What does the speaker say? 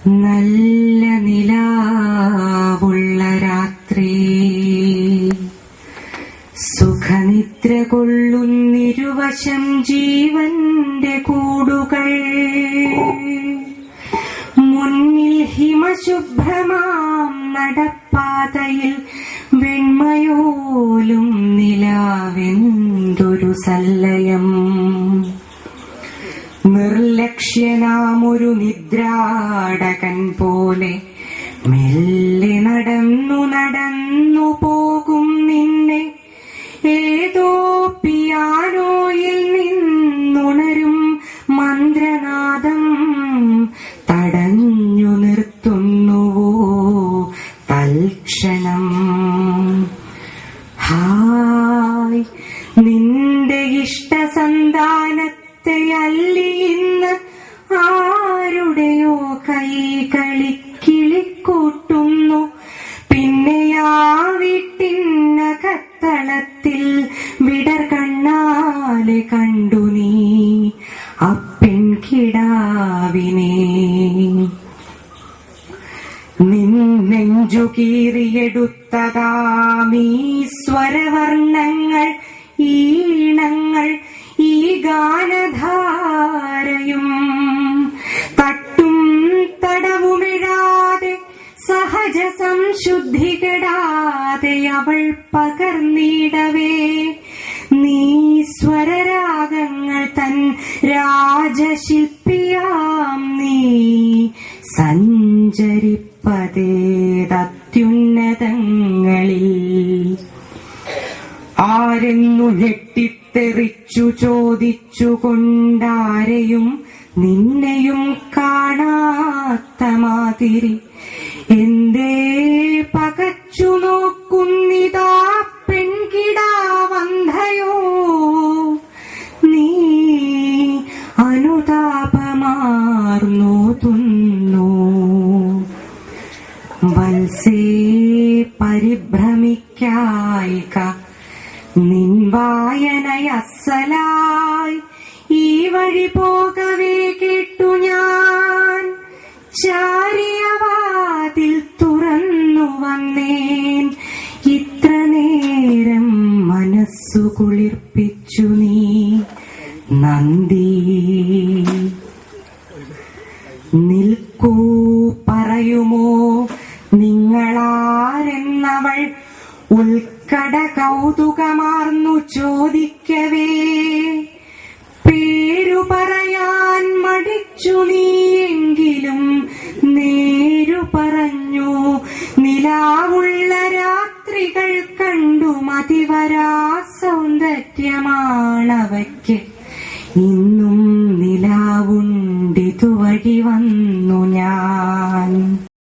നല്ല നിലാവുള്ള രാത്രി, സുഖനിദ്ര കൊള്ളുന്നിരുവശം ജീവന്റെ കൂടുകൾ, മുന്നിൽ ഹിമശുഭ്രമാം നടപ്പാതയിൽ വെണ്മയോലും നിലാവെന്തൊരു സല്ലയം. നിർലക്ഷ്യനാമൊരു നിദ്രാടകൻ പോലെ മെല്ലെ നടന്നു പോകും നിന്നെ ഏതോ പിയാനോയിൽ നിന്നുണരും മന്ത്രനാദം തടഞ്ഞു നിർത്തുന്നുവോ തൽക്ഷണം. ഹായ്, നിന്റെ ഇഷ്ടസന്താനത്തെ അല്ലി ഇന്ന് ആരുടെയോ കൈകളി കിളിക്കൂട്ടുന്നു. പിന്നെ ആ വീട്ടിനകത്തളത്തിൽ വിടർ കണ്ണാലെ കണ്ടു നീ അപ്പെൺകിടാവിനെ. നിന്നെഞ്ചു കീറിയെടുത്തതാമീ സ്വരവർണ്ണങ്ങൾ, ഈണങ്ങൾ, ഈ ഗാനധാരയും തട്ടും തടവുമിടാതെ സഹജ സംശുദ്ധി കെടാതെ അവൾ പകർന്നിടവേ നീ സ്വരരാഗങ്ങൾ തൻ രാജശില്പിയാം നീ സഞ്ചരിപ്പതേതത്യുന്നതങ്ങളിൽ. ആരെന്നു ഞെട്ടിത്തെറിച്ചു ചോദിച്ചുകൊണ്ടാരെയും നിന്നെയും കാണാത്ത മാതിരി എന്തേ പകച്ചു നോക്കുന്നിതാ പെൺകിടാവന്ധയോ. നീ അനുതാപമാർന്നോതുന്നു വത്സേ, പരിഭ്രമിക്കായിക നിൻ വായനയസ്സലായി ഈ വഴി പോകവേ കേട്ടു ഞാൻ. ചാരിയവാതിൽ തുറന്നു വന്നേൻ, ഇത്ര നേരം മനസ്സു കുളിർപ്പിച്ചു നീ നന്ദി. നിൽക്കൂ, പറയുമോ നിങ്ങളാരെന്നവൾ ഉൾക്കട കൗതുകമാർന്നു ചോദിക്കവേ പേരു പറയാൻ മടിച്ചു നീയെങ്കിലും നേരു പറഞ്ഞു. നിലാവുള്ള രാത്രികൾ കണ്ടു മതിവരാ സൗന്ദര്യമാണവയ്ക്ക്, ഇന്നും നിലാവുണ്ടിതുവഴി വന്നു.